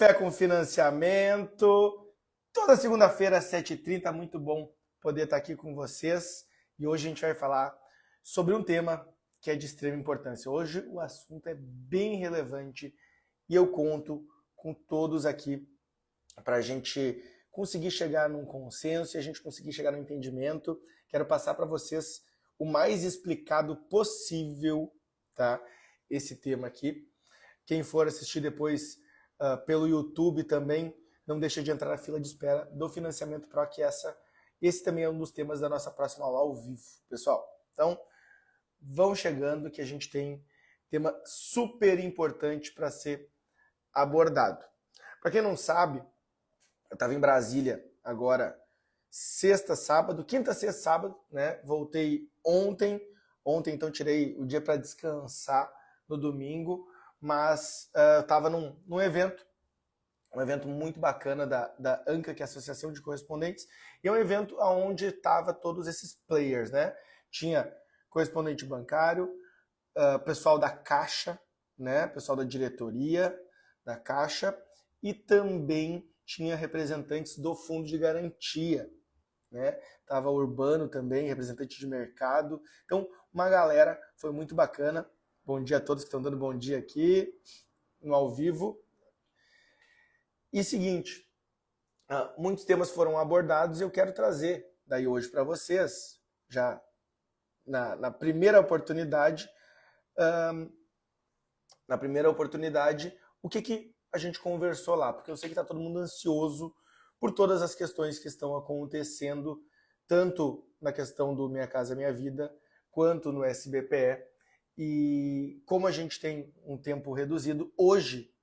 Café com Financiamento, toda segunda-feira às 7h30, muito bom poder estar aqui com vocês. E hoje a gente vai falar sobre um tema que é de extrema importância. Hoje o assunto é bem relevante e eu conto com todos aqui para a gente conseguir chegar num consenso e a gente conseguir chegar no entendimento. Quero passar para vocês o mais explicado possível, tá? Esse tema aqui. Quem for assistir depois pelo YouTube também, não deixa de entrar na fila de espera do Financiamento Pro, que esse também é um dos temas da nossa próxima aula ao vivo, pessoal. Então, vão chegando que a gente tem tema super importante para ser abordado. Para quem não sabe, eu estava em Brasília agora sexta, sábado, quinta, sexta, sábado, né? Voltei ontem, então tirei o dia para descansar no domingo, mas eu estava num evento, um evento muito bacana da ANCA, que é a Associação de Correspondentes, e é um evento onde estavam todos esses players, né? Tinha correspondente bancário, pessoal da Caixa, né? Pessoal da diretoria da Caixa, e também tinha representantes do Fundo de Garantia, né? Tava Urbano também, representante de mercado. Então, uma galera, foi muito bacana. Bom dia a todos que estão dando bom dia aqui, no ao vivo. E seguinte, muitos temas foram abordados e eu quero trazer daí hoje para vocês, já na primeira oportunidade, o que a gente conversou lá, porque eu sei que está todo mundo ansioso por todas as questões que estão acontecendo, tanto na questão do Minha Casa Minha Vida, quanto no SBPE, e como a gente tem um tempo reduzido, hoje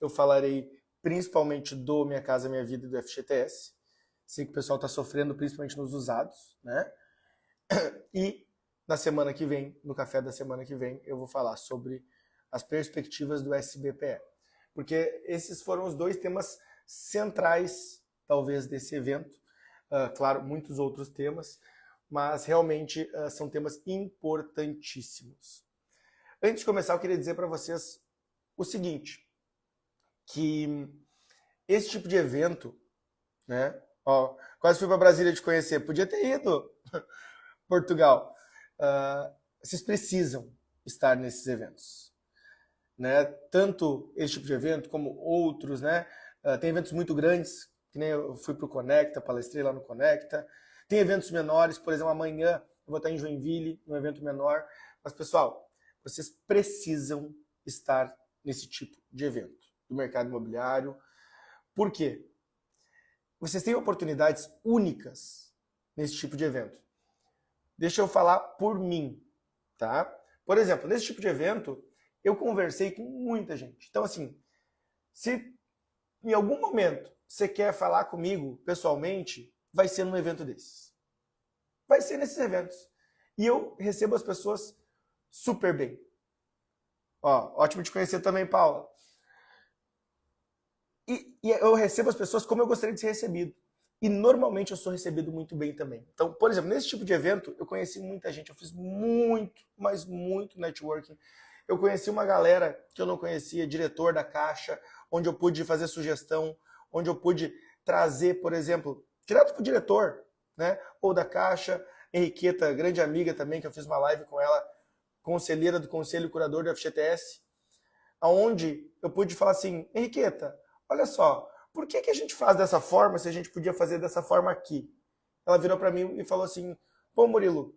eu falarei principalmente do Minha Casa Minha Vida e do FGTS. Sei que o pessoal está sofrendo principalmente nos usados, né? E na semana que vem, no café da semana que vem, eu vou falar sobre as perspectivas do SBPE. Porque esses foram os dois temas centrais, talvez, desse evento. Claro, muitos outros temas, mas realmente são temas importantíssimos. Antes de começar, eu queria dizer para vocês o seguinte, que esse tipo de evento, né? Ó, quase fui para Brasília te conhecer, podia ter ido Portugal. Vocês precisam estar nesses eventos, né? Tanto esse tipo de evento como outros, né? Tem eventos muito grandes, que nem eu fui para o Conecta, palestrei lá no Conecta. Tem eventos menores, por exemplo, amanhã eu vou estar em Joinville, num evento menor. Mas, pessoal, vocês precisam estar nesse tipo de evento do mercado imobiliário. Por quê? Vocês têm oportunidades únicas nesse tipo de evento. Deixa eu falar por mim, tá? Por exemplo, nesse tipo de evento, eu conversei com muita gente. Então, assim, se em algum momento você quer falar comigo pessoalmente, vai ser num evento desses. Vai ser nesses eventos. E eu recebo as pessoas super bem. Ó, ótimo te conhecer também, Paula. E eu recebo as pessoas como eu gostaria de ser recebido. E normalmente eu sou recebido muito bem também. Então, por exemplo, nesse tipo de evento, eu conheci muita gente. Eu fiz muito, mas muito networking. Eu conheci uma galera que eu não conhecia, diretor da Caixa, onde eu pude fazer sugestão, onde eu pude trazer, por exemplo, direto para o diretor, né? Ou da Caixa, Henriqueta, grande amiga também, que eu fiz uma live com ela, conselheira do Conselho Curador do FGTS, onde eu pude falar assim, Henriqueta, olha só, por que a gente faz dessa forma se a gente podia fazer dessa forma aqui? Ela virou para mim e falou assim, pô, Murilo,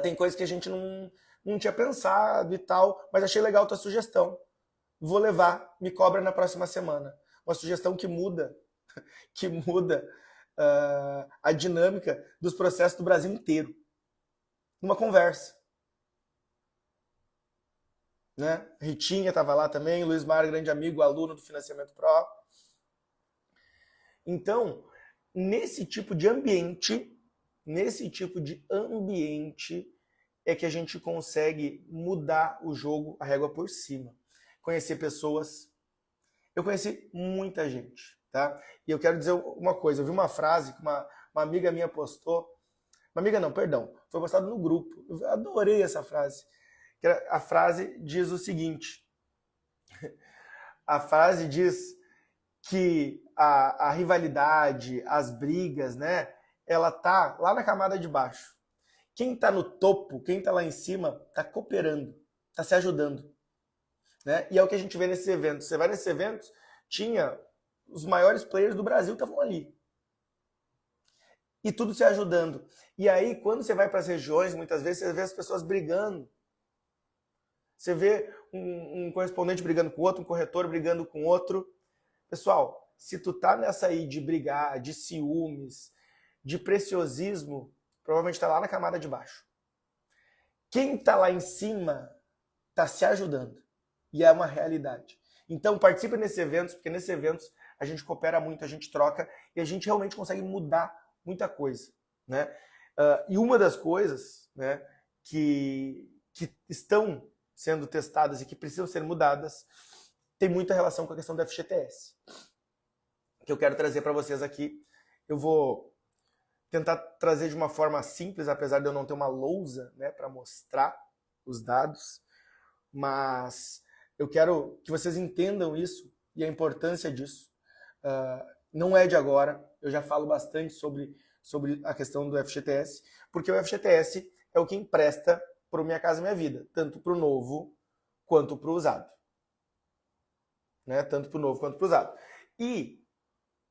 tem coisas que a gente não tinha pensado e tal, mas achei legal a tua sugestão. Vou levar, me cobra na próxima semana. Uma sugestão que muda a dinâmica dos processos do Brasil inteiro. Numa conversa. Né? Ritinha estava lá também, Luiz Mário, grande amigo, aluno do Financiamento Pro. Então, nesse tipo de ambiente é que a gente consegue mudar o jogo, a régua por cima. Conhecer pessoas. Eu conheci muita gente, tá? E eu quero dizer uma coisa, eu vi uma frase que uma amiga minha postou, uma amiga não, perdão, foi postada no grupo, eu adorei essa frase. A frase diz o seguinte, A frase diz que a rivalidade, as brigas, né, ela tá lá na camada de baixo. Quem tá no topo, quem tá lá em cima, tá cooperando, tá se ajudando, né? E é o que a gente vê nesses eventos. Você vai nesses eventos, tinha os maiores players do Brasil estavam ali. E tudo se ajudando. E aí, quando você vai para as regiões, muitas vezes você vê as pessoas brigando. Você vê um correspondente brigando com outro, um corretor brigando com outro. Pessoal, se tu tá nessa aí de brigar, de ciúmes, de preciosismo, provavelmente tá lá na camada de baixo. Quem tá lá em cima tá se ajudando. E é uma realidade. Então participe nesses eventos, porque nesses eventos a gente coopera muito, a gente troca e a gente realmente consegue mudar muita coisa, né? E uma das coisas, né, que estão sendo testadas e que precisam ser mudadas tem muita relação com a questão do FGTS, que eu quero trazer para vocês aqui. Eu vou tentar trazer de uma forma simples, apesar de eu não ter uma lousa, né, para mostrar os dados, mas eu quero que vocês entendam isso e a importância disso. Não é de agora, eu já falo bastante sobre a questão do FGTS, porque o FGTS é o que empresta para o Minha Casa Minha Vida, tanto para o novo quanto para o usado. Né? Tanto para o novo quanto para o usado. E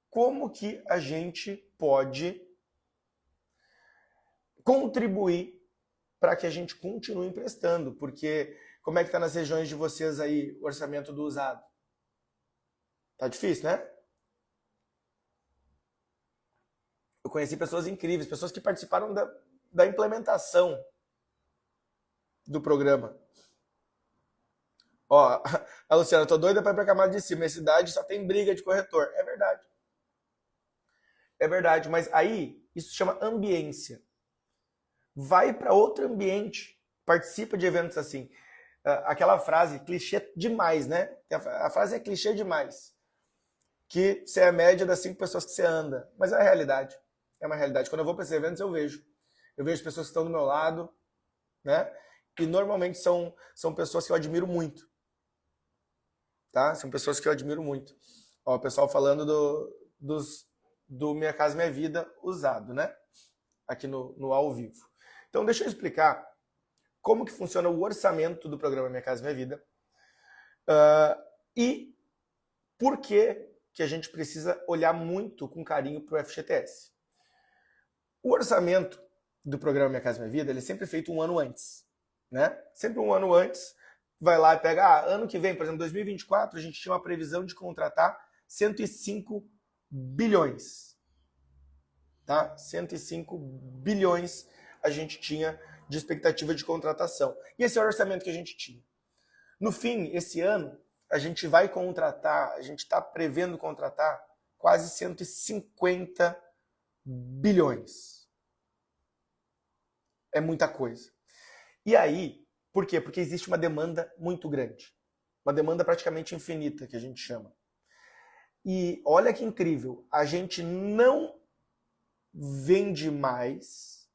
como que a gente pode contribuir para que a gente continue emprestando? Porque como é que está nas regiões de vocês aí o orçamento do usado? Tá difícil, né? Eu conheci pessoas incríveis, pessoas que participaram da implementação do programa. Ó, a Luciana, tô doida para ir pra camada de cima. Minha cidade só tem briga de corretor. É verdade. É verdade, mas aí isso se chama ambiência. Vai para outro ambiente, participa de eventos assim. Aquela frase, clichê demais, né? A frase é clichê demais. Que você é a média das 5 pessoas que você anda. Mas é a realidade. É uma realidade. Quando eu vou para esses eventos, eu vejo. Eu vejo pessoas que estão do meu lado, né? E normalmente são pessoas que eu admiro muito. Tá? São pessoas que eu admiro muito. Ó, o pessoal falando do Minha Casa Minha Vida usado, né? Aqui no ao vivo. Então, deixa eu explicar como que funciona o orçamento do programa Minha Casa Minha Vida e por que a gente precisa olhar muito com carinho para o FGTS. O orçamento do programa Minha Casa Minha Vida ele é sempre feito um ano antes. Né? Sempre um ano antes, vai lá e pega, ano que vem, por exemplo, 2024, a gente tinha uma previsão de contratar 105 bilhões. Tá? 105 bilhões a gente tinha de expectativa de contratação. E esse é o orçamento que a gente tinha. No fim, esse ano, a gente vai contratar, a gente está prevendo contratar quase 150 bilhões. É muita coisa. E aí, por quê? Porque existe uma demanda muito grande. Uma demanda praticamente infinita, que a gente chama. E olha que incrível, a gente não vende mais,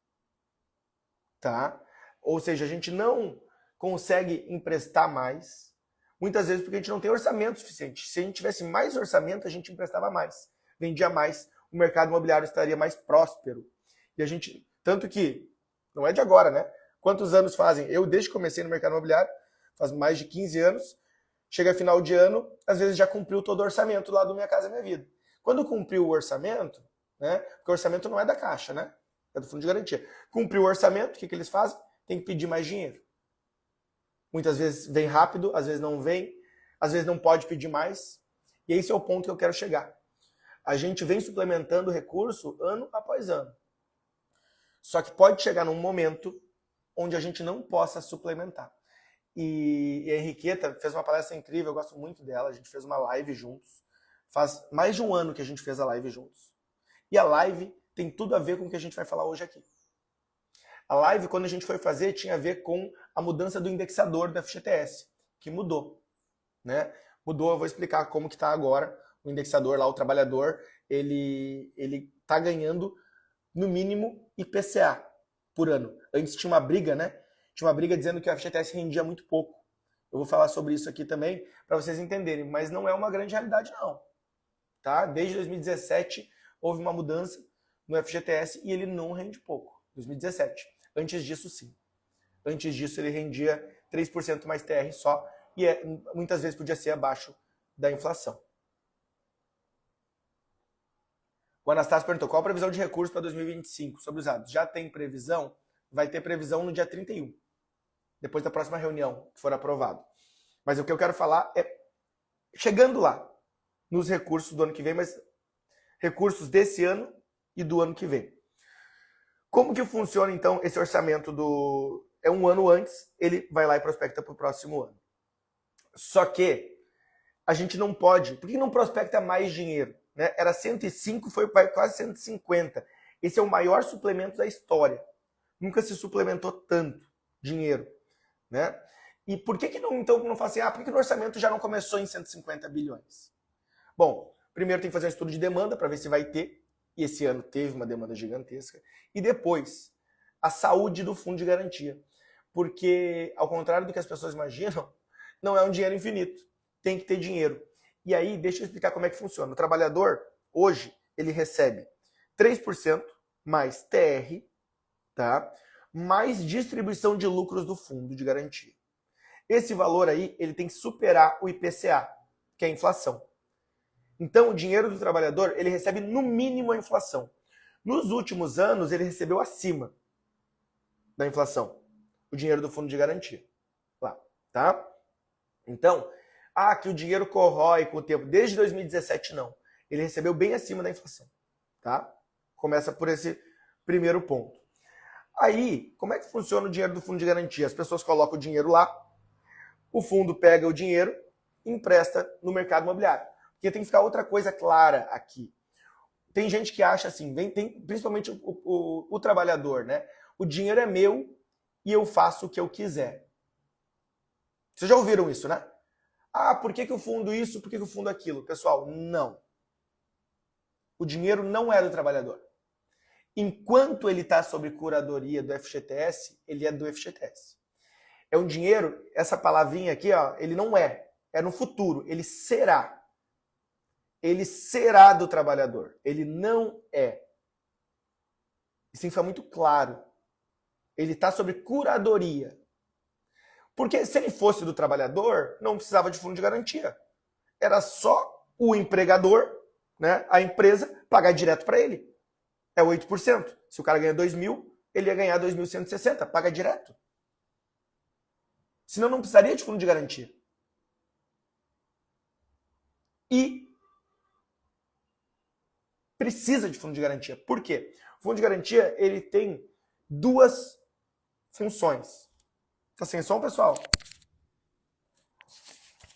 tá? Ou seja, a gente não consegue emprestar mais, muitas vezes porque a gente não tem orçamento suficiente. Se a gente tivesse mais orçamento, a gente emprestava mais, vendia mais, o mercado imobiliário estaria mais próspero. E a gente, tanto que, não é de agora, né? Quantos anos fazem? Eu, desde que comecei no mercado imobiliário, faz mais de 15 anos, chega final de ano, às vezes já cumpriu todo o orçamento lá do Minha Casa Minha Vida. Quando cumpriu o orçamento, né? Porque o orçamento não é da Caixa, né? É do Fundo de Garantia. Cumpriu o orçamento, o que eles fazem? Tem que pedir mais dinheiro. Muitas vezes vem rápido, às vezes não vem, às vezes não pode pedir mais. E esse é o ponto que eu quero chegar. A gente vem suplementando o recurso ano após ano. Só que pode chegar num momento onde a gente não possa suplementar. E a Henriqueta fez uma palestra incrível, eu gosto muito dela, a gente fez uma live juntos. Faz mais de um ano que a gente fez a live juntos. E a live tem tudo a ver com o que a gente vai falar hoje aqui. A live, quando a gente foi fazer, tinha a ver com a mudança do indexador da FGTS, que mudou. Né? Mudou, eu vou explicar como que está agora o indexador lá, o trabalhador, ele está ganhando no mínimo IPCA por ano. Antes tinha uma briga, né? Tinha uma briga dizendo que o FGTS rendia muito pouco. Eu vou falar sobre isso aqui também para vocês entenderem, mas não é uma grande realidade não. Tá? Desde 2017 houve uma mudança no FGTS e ele não rende pouco. 2017. Antes disso, sim. Antes disso, ele rendia 3% mais TR só e muitas vezes podia ser abaixo da inflação. O Anastácio perguntou, qual a previsão de recursos para 2025 sobre os dados? Já tem previsão? Vai ter previsão no dia 31, depois da próxima reunião, que for aprovado. Mas o que eu quero falar é, chegando lá, nos recursos do ano que vem, mas recursos desse ano e do ano que vem. Como que funciona, então, esse orçamento do... É um ano antes, ele vai lá e prospecta para o próximo ano. Só que a gente não pode... Por que não prospecta mais dinheiro? Né? Era 105, foi quase 150. Esse é o maior suplemento da história. Nunca se suplementou tanto dinheiro. Né? E por que não, então, não faz assim? Por que no orçamento já não começou em 150 bilhões? Bom, primeiro tem que fazer um estudo de demanda para ver se vai ter. E esse ano teve uma demanda gigantesca. E depois, a saúde do fundo de garantia. Porque, ao contrário do que as pessoas imaginam, não é um dinheiro infinito. Tem que ter dinheiro. E aí, deixa eu explicar como é que funciona. O trabalhador, hoje, ele recebe 3% mais TR, tá? Mais distribuição de lucros do fundo de garantia. Esse valor aí, ele tem que superar o IPCA, que é a inflação. Então, o dinheiro do trabalhador, ele recebe no mínimo a inflação. Nos últimos anos, ele recebeu acima da inflação. O dinheiro do fundo de garantia. Lá, tá? Então, que o dinheiro corrói com o tempo. Desde 2017, não. Ele recebeu bem acima da inflação. Tá? Começa por esse primeiro ponto. Aí, como é que funciona o dinheiro do fundo de garantia? As pessoas colocam o dinheiro lá, o fundo pega o dinheiro e empresta no mercado imobiliário. Porque tem que ficar outra coisa clara aqui. Tem gente que acha assim, principalmente o trabalhador, né? O dinheiro é meu e eu faço o que eu quiser. Vocês já ouviram isso, né? Por que o fundo isso, por que o fundo aquilo? Pessoal, não. O dinheiro não é do trabalhador. Enquanto ele está sob curadoria do FGTS, ele é do FGTS. É um dinheiro, essa palavrinha aqui, ó, ele não é. É no futuro, ele será. Ele será do trabalhador. Ele não é. Isso tem que ficar muito claro. Ele está sob curadoria. Porque se ele fosse do trabalhador, não precisava de fundo de garantia. Era só o empregador, né, a empresa, pagar direto para ele. É 8%. Se o cara ganha 2.000, ele ia ganhar 2.160. Paga direto. Senão não precisaria de fundo de garantia. E precisa de fundo de garantia. Por quê? O fundo de garantia, ele tem duas funções. Tá sem som, pessoal?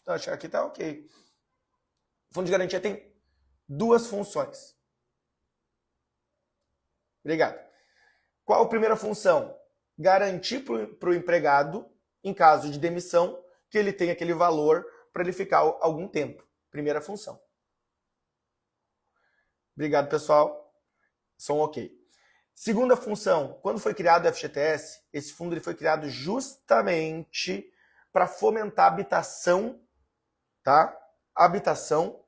Então, acho que aqui tá ok. O fundo de garantia tem duas funções. Obrigado. Qual a primeira função? Garantir para o empregado, em caso de demissão, que ele tenha aquele valor para ele ficar algum tempo. Primeira função. Obrigado, pessoal. Som ok. Segunda função, quando foi criado o FGTS, esse fundo ele foi criado justamente para fomentar a habitação, tá? Habitação,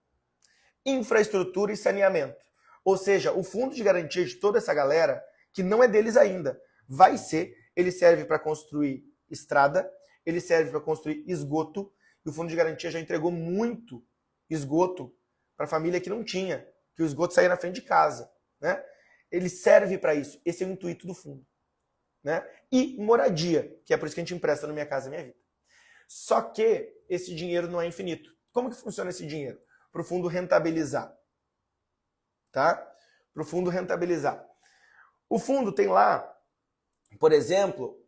infraestrutura e saneamento. Ou seja, o fundo de garantia de toda essa galera, que não é deles ainda, vai ser, ele serve para construir estrada, ele serve para construir esgoto, e o fundo de garantia já entregou muito esgoto para a família que não tinha, que o esgoto saía na frente de casa, né? Ele serve para isso. Esse é o intuito do fundo, né? E moradia, que é por isso que a gente empresta no Minha Casa Minha Vida. Só que esse dinheiro não é infinito. Como que funciona esse dinheiro? Para o fundo rentabilizar. Tá? Para o fundo rentabilizar. O fundo tem lá, por exemplo,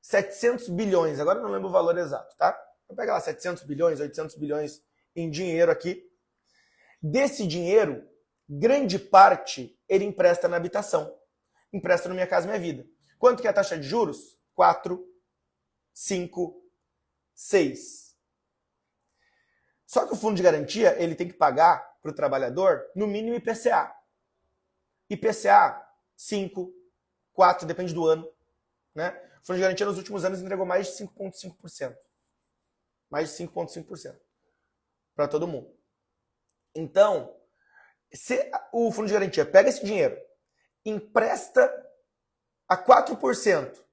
700 bilhões. Agora eu não lembro o valor exato, tá? Vou pegar lá 700 bilhões, 800 bilhões em dinheiro aqui. Desse dinheiro, grande parte ele empresta na habitação. Empresta no Minha Casa Minha Vida. Quanto que é a taxa de juros? 4, 5, 6. Só que o fundo de garantia, ele tem que pagar para o trabalhador, no mínimo IPCA. IPCA, 5, 4, depende do ano. Né? O fundo de garantia nos últimos anos entregou mais de 5,5%. Mais de 5,5% para todo mundo. Então, se o fundo de garantia pega esse dinheiro, empresta a 4%,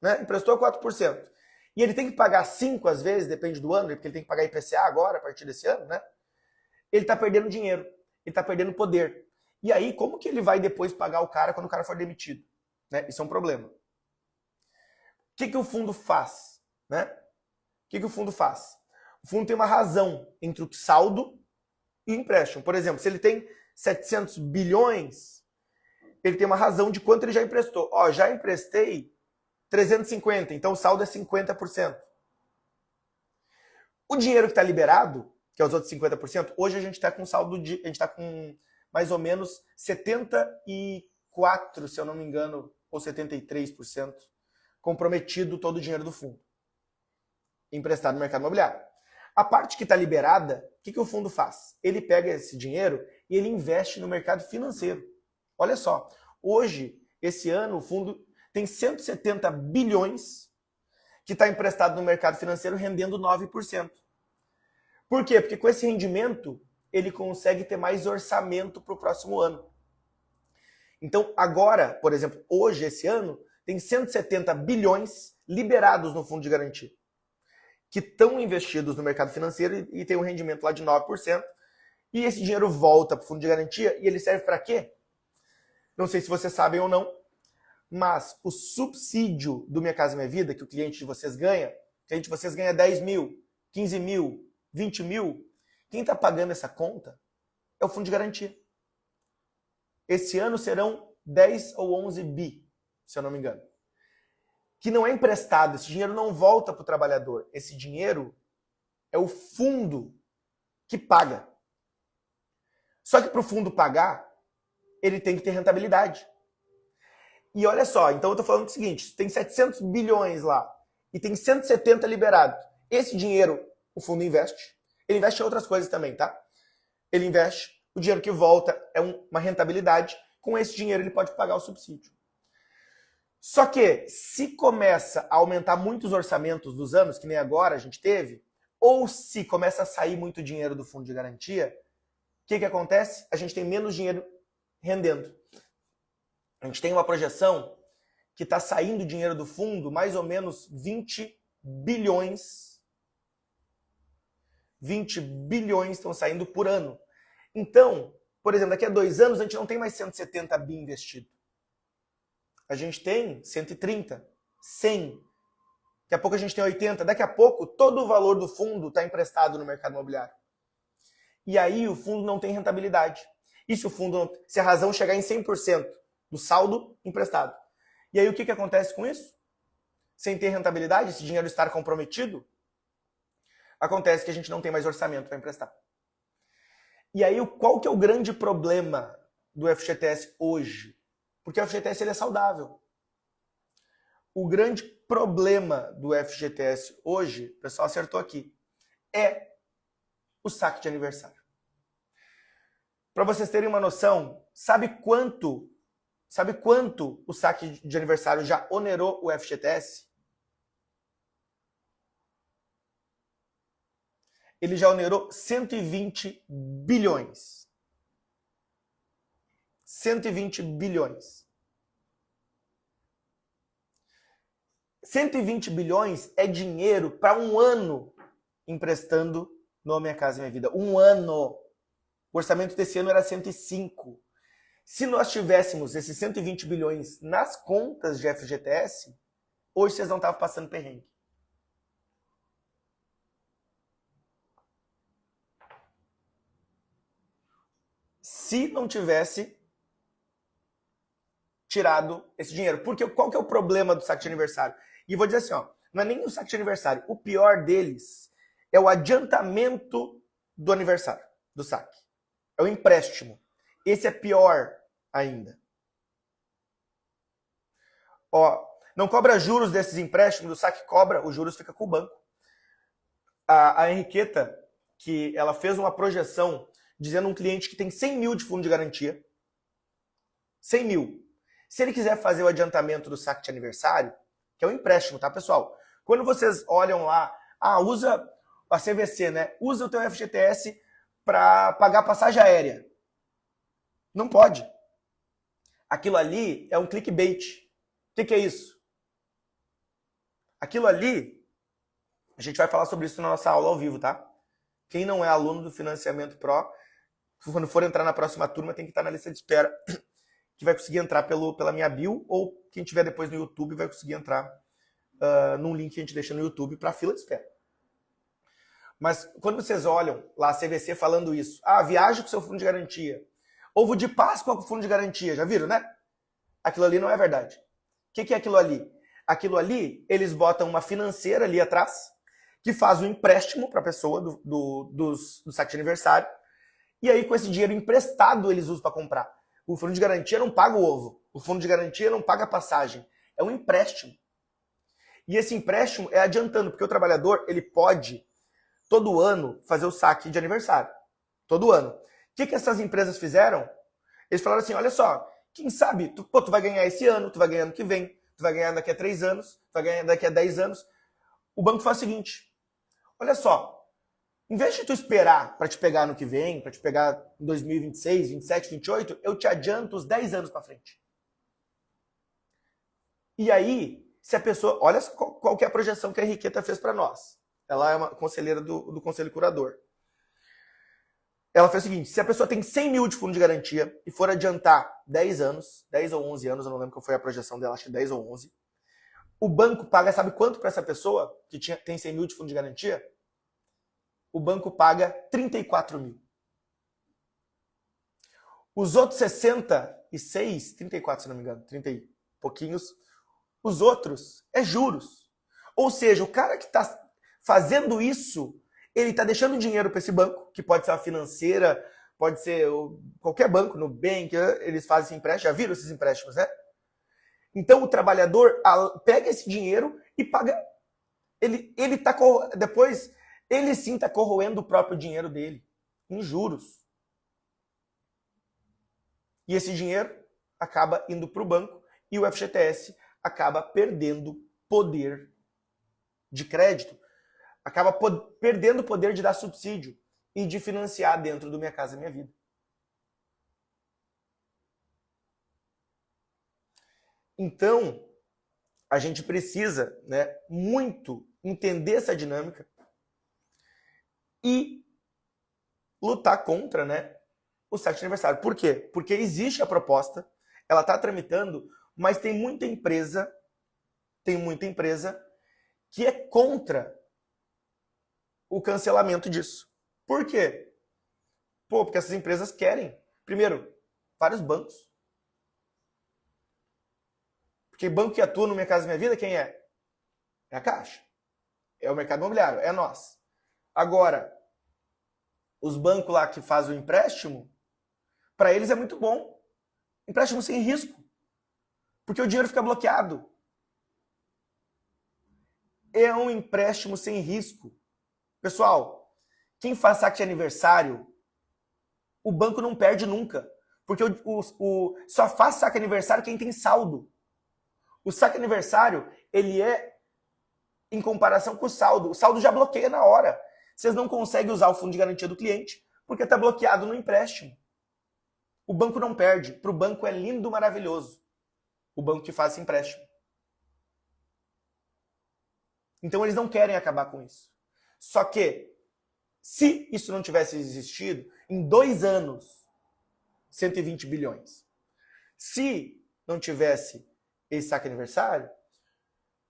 né? Emprestou a 4%, e ele tem que pagar 5% às vezes, depende do ano, porque ele tem que pagar IPCA agora, a partir desse ano, né? Ele está perdendo dinheiro, ele está perdendo poder. E aí, como que ele vai depois pagar o cara quando o cara for demitido? Né? Isso é um problema. O que o fundo faz? Né? O que o fundo faz? O fundo tem uma razão entre o saldo e o empréstimo. Por exemplo, se ele tem 700 bilhões, ele tem uma razão de quanto ele já emprestou. Ó, já emprestei 350, então o saldo é 50%. O dinheiro que está liberado, que é os outros 50%, hoje a gente está com saldo de. A gente está com mais ou menos 74%, se eu não me engano, ou 73% comprometido todo o dinheiro do fundo, emprestado no mercado imobiliário. A parte que está liberada, o que o fundo faz? Ele pega esse dinheiro e ele investe no mercado financeiro. Olha só, hoje, esse ano, o fundo tem 170 bilhões que está emprestado no mercado financeiro rendendo 9%. Por quê? Porque com esse rendimento, ele consegue ter mais orçamento para o próximo ano. Então, agora, por exemplo, hoje, esse ano, tem 170 bilhões liberados no fundo de garantia, que estão investidos no mercado financeiro e tem um rendimento lá de 9%. E esse dinheiro volta para o fundo de garantia e ele serve para quê? Não sei se vocês sabem ou não, mas o subsídio do Minha Casa Minha Vida, que o cliente de vocês ganha, o cliente de vocês ganha 10 mil, 15 mil, 20 mil, quem está pagando essa conta é o fundo de garantia. Esse ano serão 10 ou 11 bi, se eu não me engano. Que não é emprestado, esse dinheiro não volta para o trabalhador. Esse dinheiro é o fundo que paga. Só que para o fundo pagar, ele tem que ter rentabilidade. E olha só, então eu estou falando o seguinte, tem 700 bilhões lá e tem 170 liberados. Esse dinheiro o fundo investe. Ele investe em outras coisas também, tá? Ele investe, o dinheiro que volta é uma rentabilidade. Com esse dinheiro ele pode pagar o subsídio. Só que se começa a aumentar muito os orçamentos dos anos, que nem agora a gente teve, ou se começa a sair muito dinheiro do fundo de garantia, o que acontece? A gente tem menos dinheiro rendendo. A gente tem uma projeção que está saindo dinheiro do fundo, mais ou menos 20 bilhões. 20 bilhões estão saindo por ano. Então, por exemplo, daqui a 2 anos a gente não tem mais 170 bi investido. A gente tem 130, 100. Daqui a pouco a gente tem 80. Daqui a pouco todo o valor do fundo está emprestado no mercado imobiliário. E aí o fundo não tem rentabilidade. E se o fundo, se a razão chegar em 100% do saldo emprestado. E aí o que acontece com isso? Sem ter rentabilidade, esse dinheiro estar comprometido, acontece que a gente não tem mais orçamento para emprestar. E aí qual que é o grande problema do FGTS hoje? Porque o FGTS ele é saudável. O grande problema do FGTS hoje, o pessoal acertou aqui, é o saque de aniversário. Para vocês terem uma noção, sabe quanto o saque de aniversário já onerou o FGTS? Ele já onerou 120 bilhões. 120 bilhões. 120 bilhões é dinheiro para um ano emprestando no Minha Casa Minha Vida. Um ano. O orçamento desse ano era 105. Se nós tivéssemos esses 120 bilhões nas contas de FGTS, hoje vocês não estavam passando perrengue. Se não tivesse tirado esse dinheiro. Porque qual que é o problema do saque de aniversário? E vou dizer assim, ó, não é nem o saque de aniversário. O pior deles é o adiantamento do aniversário, do saque. É o empréstimo. Esse é pior ainda. Ó, não cobra juros desses empréstimos, o saque cobra, os juros fica com o banco. A Henriqueta, que ela fez uma projeção dizendo um cliente que tem 100 mil de fundo de garantia, 100 mil. Se ele quiser fazer o adiantamento do saque de aniversário, que é um empréstimo, tá, pessoal? Quando vocês olham lá, usa a CVC, né? Usa o teu FGTS para pagar passagem aérea. Não pode. Aquilo ali é um clickbait. O que é isso? Aquilo ali, a gente vai falar sobre isso na nossa aula ao vivo, tá? Quem não é aluno do Financiamento Pro, quando for entrar na próxima turma, tem que estar na lista de espera, que vai conseguir entrar pela minha bio, ou quem tiver depois no YouTube vai conseguir entrar num link que a gente deixa no YouTube para fila de espera. Mas quando vocês olham lá a CVC falando isso, viaje com seu fundo de garantia, ovo de Páscoa com fundo de garantia, já viram, né? Aquilo ali não é verdade. O que é aquilo ali? Aquilo ali, eles botam uma financeira ali atrás, que faz um empréstimo para a pessoa do saque de aniversário, e aí com esse dinheiro emprestado eles usam para comprar. O fundo de garantia não paga o ovo, o fundo de garantia não paga a passagem, é um empréstimo. E esse empréstimo é adiantando, porque o trabalhador ele pode todo ano fazer o saque de aniversário. Todo ano. O que essas empresas fizeram? Eles falaram assim, olha só, quem sabe, tu vai ganhar esse ano, tu vai ganhar ano que vem, tu vai ganhar daqui a 3 anos, tu vai ganhar daqui a 10 anos. O banco faz o seguinte, olha só, em vez de tu esperar para te pegar ano que vem, para te pegar em 2026, 27, 28, eu te adianto os 10 anos para frente. E aí, se a pessoa... Olha qual que é a projeção que a Henriqueta fez para nós. Ela é uma conselheira do Conselho Curador. Ela fez o seguinte, se a pessoa tem 100 mil de fundo de garantia e for adiantar 10 anos, 10 ou 11 anos, eu não lembro qual foi a projeção dela, acho que 10 ou 11, o banco paga, sabe quanto para essa pessoa que tem 100 mil de fundo de garantia? O banco paga 34 mil. Os outros 66, 34 se não me engano, 30 e pouquinhos, os outros é juros. Ou seja, o cara que está fazendo isso, ele está deixando dinheiro para esse banco, que pode ser uma financeira, pode ser qualquer banco, Nubank, eles fazem esse empréstimo, já viram esses empréstimos, né? Então o trabalhador pega esse dinheiro e paga. Depois, ele sim está corroendo o próprio dinheiro dele, em juros. E esse dinheiro acaba indo para o banco e o FGTS acaba perdendo poder de crédito, acaba perdendo o poder de dar subsídio e de financiar dentro do Minha Casa Minha Vida. Então, a gente precisa, né, muito entender essa dinâmica e lutar contra, né, o saque de aniversário. Por quê? Porque existe a proposta, ela está tramitando, mas tem muita empresa que é contra o cancelamento disso. Por quê? Porque essas empresas querem, primeiro, vários bancos. Porque banco que atua no Minha Casa Minha Vida, quem é? É a Caixa. É o mercado imobiliário, é nós. Agora, os bancos lá que fazem o empréstimo, para eles é muito bom. Empréstimo sem risco. Porque o dinheiro fica bloqueado. É um empréstimo sem risco. Pessoal, quem faz saque de aniversário, o banco não perde nunca. Porque só faz saque de aniversário quem tem saldo. O saque de aniversário, ele é em comparação com o saldo. O saldo já bloqueia na hora. Vocês não conseguem usar o fundo de garantia do cliente porque está bloqueado no empréstimo. O banco não perde. Para o banco é lindo, maravilhoso. O banco que faz esse empréstimo. Então eles não querem acabar com isso. Só que, se isso não tivesse existido, em 2 anos, 120 bilhões. Se não tivesse esse saque aniversário,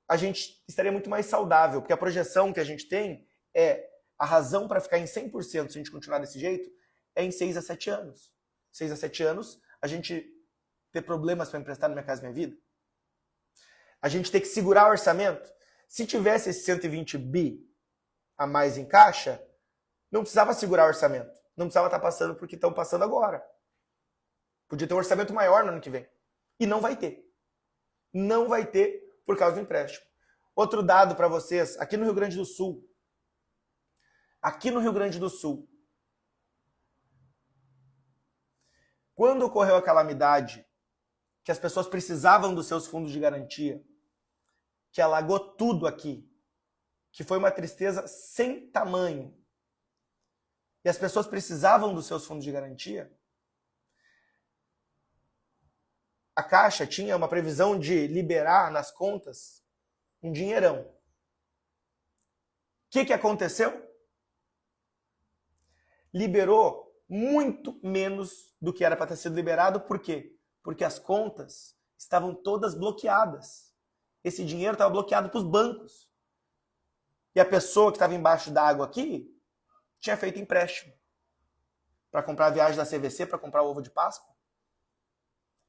a gente estaria muito mais saudável, porque a projeção que a gente tem é a razão para ficar em 100%, se a gente continuar desse jeito, é em 6 a 7 anos. 6 a 7 anos, a gente ter problemas para emprestar na Minha Casa Minha Vida. A gente ter que segurar o orçamento. Se tivesse esse 120 bi a mais em caixa, não precisava segurar o orçamento. Não precisava estar passando por que estão passando agora. Podia ter um orçamento maior no ano que vem. E não vai ter. Não vai ter por causa do empréstimo. Outro dado para vocês, aqui no Rio Grande do Sul. Aqui no Rio Grande do Sul. Quando ocorreu a calamidade, que as pessoas precisavam dos seus fundos de garantia, que alagou tudo aqui, que foi uma tristeza sem tamanho, e as pessoas precisavam dos seus fundos de garantia, a Caixa tinha uma previsão de liberar nas contas um dinheirão. O que aconteceu? Liberou muito menos do que era para ter sido liberado. Por quê? Porque as contas estavam todas bloqueadas. Esse dinheiro estava bloqueado para os bancos. E a pessoa que estava embaixo da água aqui tinha feito empréstimo para comprar a viagem da CVC, para comprar o ovo de Páscoa.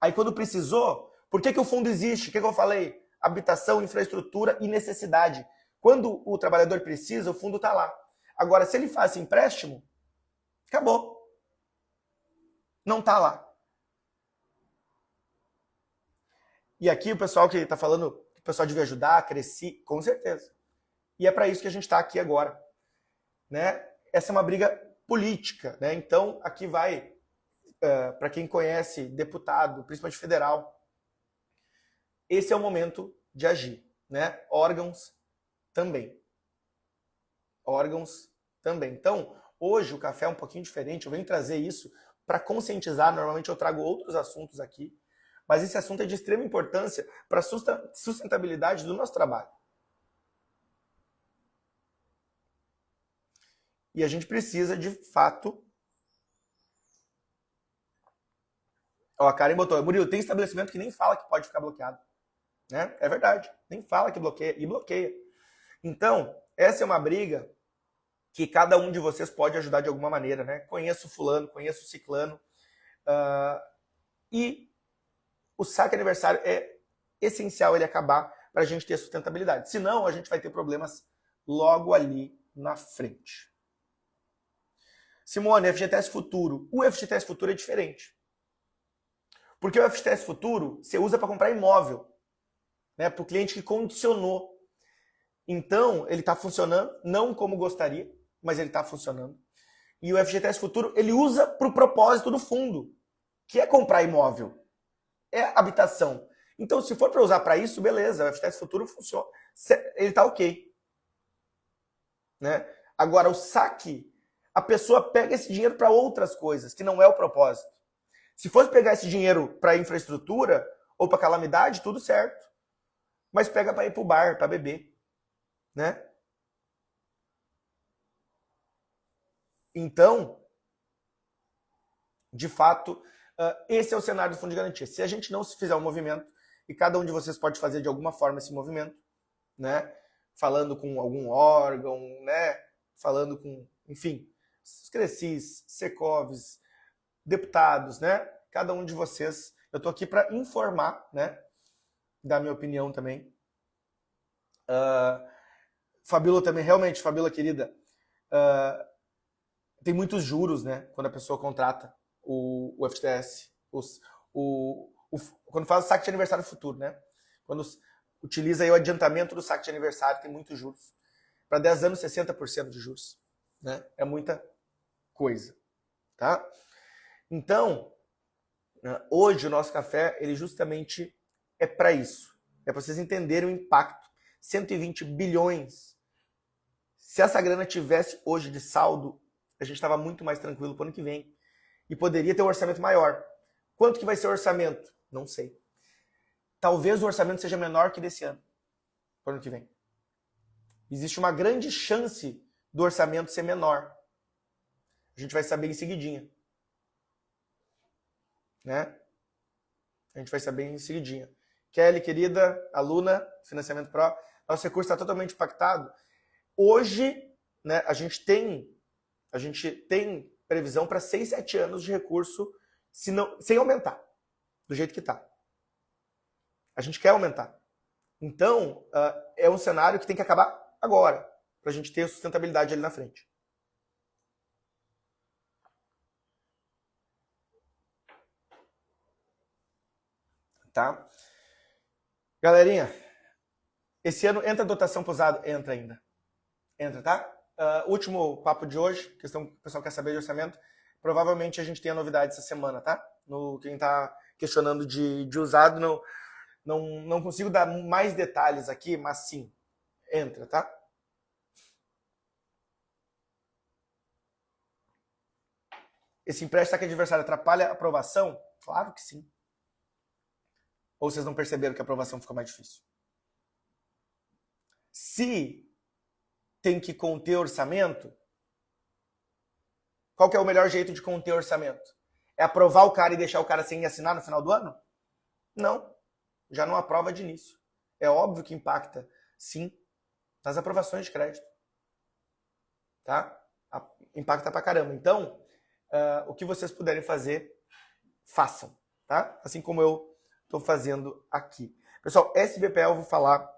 Aí quando precisou, por que o fundo existe? O que eu falei? Habitação, infraestrutura e necessidade. Quando o trabalhador precisa, o fundo está lá. Agora, se ele faz empréstimo, acabou. Não está lá. E aqui o pessoal que está falando, que o pessoal devia ajudar, crescer, com certeza. E é para isso que a gente está aqui agora. Né? Essa é uma briga política. Né? Então, aqui vai, para quem conhece deputado, principalmente federal, esse é o momento de agir. Né? Órgãos também. Órgãos também. Então, hoje o café é um pouquinho diferente. Eu venho trazer isso para conscientizar. Normalmente eu trago outros assuntos aqui. Mas esse assunto é de extrema importância para a sustentabilidade do nosso trabalho. E a gente precisa, de fato... Ó, a Karen botou, Murilo, tem estabelecimento que nem fala que pode ficar bloqueado. Né? É verdade, nem fala que bloqueia, e bloqueia. Então, essa é uma briga que cada um de vocês pode ajudar de alguma maneira. Né? Conheço fulano, conheço ciclano. E o saque aniversário é essencial ele acabar para a gente ter sustentabilidade. Senão, a gente vai ter problemas logo ali na frente. Simone, FGTS Futuro. O FGTS Futuro é diferente. Porque o FGTS Futuro você usa para comprar imóvel. Né, para o cliente que condicionou. Então, ele está funcionando, não como gostaria, mas ele está funcionando. E o FGTS Futuro, ele usa para o propósito do fundo, que é comprar imóvel. É habitação. Então, se for para usar para isso, beleza, o FGTS Futuro funciona. Ele está ok. Né? Agora, o saque, a pessoa pega esse dinheiro para outras coisas, que não é o propósito. Se fosse pegar esse dinheiro para infraestrutura ou para calamidade, tudo certo. Mas pega para ir para o bar, para beber. Né? Então, de fato, esse é o cenário do Fundo de Garantia. Se a gente não se fizer um movimento, e cada um de vocês pode fazer de alguma forma esse movimento, né? Falando com algum órgão, né? Falando com, enfim, os Crescis, Secovs, deputados, né? Cada um de vocês. Eu estou aqui para informar, né? Dar minha opinião também. Fabíola também, realmente, Fabíola querida, tem muitos juros, né? Quando a pessoa contrata o FGTS. Quando faz o saque de aniversário futuro, né? Quando utiliza aí o adiantamento do saque de aniversário, tem muitos juros. Para 10 anos, 60% de juros. Né? É muita coisa. Tá? Então, hoje o nosso café, ele justamente é para isso. É para vocês entenderem o impacto. 120 bilhões. Se essa grana tivesse hoje de saldo, a gente estava muito mais tranquilo para o ano que vem. E poderia ter um orçamento maior. Quanto que vai ser o orçamento? Não sei. Talvez o orçamento seja menor que desse ano, para o ano que vem. Existe uma grande chance do orçamento ser menor. A gente vai saber em seguidinha. Né? A gente vai saber em seguidinha. Kelly, querida, aluna, Financiamento Pro, nosso recurso está totalmente impactado. Hoje, né, a gente tem previsão para 6, 7 anos de recurso sem aumentar, do jeito que está. A gente quer aumentar. Então, é um cenário que tem que acabar agora, para a gente ter sustentabilidade ali na frente. Tá? Galerinha, esse ano entra dotação posada? Entra ainda. Entra, tá? Último papo de hoje, questão que o pessoal quer saber de orçamento. Provavelmente a gente tem a novidade essa semana, tá? Quem tá questionando de usado, não consigo dar mais detalhes aqui, mas sim, entra, tá? esse empréstimo adversário atrapalha a aprovação? Claro que sim. Ou vocês não perceberam que a aprovação ficou mais difícil? Se tem que conter orçamento, qual que é o melhor jeito de conter orçamento? É aprovar o cara e deixar o cara sem assinar no final do ano? Não. Já não aprova de início. É óbvio que impacta, sim, nas aprovações de crédito. Tá? Impacta pra caramba. Então, o que vocês puderem fazer, façam. Tá? Assim como eu estou fazendo aqui. Pessoal, SBPE eu vou falar,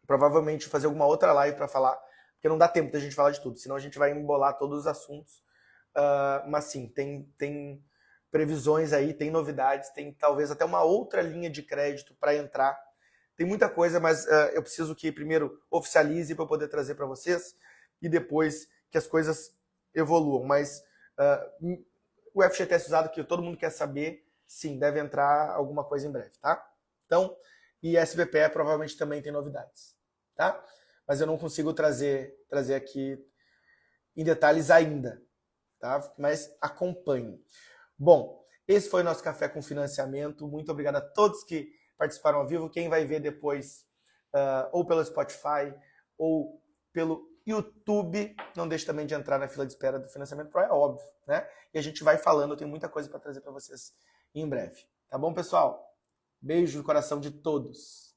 provavelmente fazer alguma outra live para falar, porque não dá tempo da gente falar de tudo, senão a gente vai embolar todos os assuntos. Mas sim, tem previsões aí, tem novidades, tem talvez até uma outra linha de crédito para entrar. Tem muita coisa, mas eu preciso que primeiro oficialize para eu poder trazer para vocês e depois que as coisas evoluam. Mas o FGTS usado, que todo mundo quer saber, sim, deve entrar alguma coisa em breve, tá? Então, e SBPE provavelmente também tem novidades, tá? Mas eu não consigo trazer aqui em detalhes ainda, tá? Mas acompanhe. Bom, esse foi o nosso Café com Financiamento. Muito obrigado a todos que participaram ao vivo. Quem vai ver depois, ou pelo Spotify, ou pelo YouTube, não deixe também de entrar na fila de espera do Financiamento Pro, é óbvio, né? E a gente vai falando, eu tenho muita coisa para trazer para vocês em breve. Tá bom, pessoal? Beijo no coração de todos.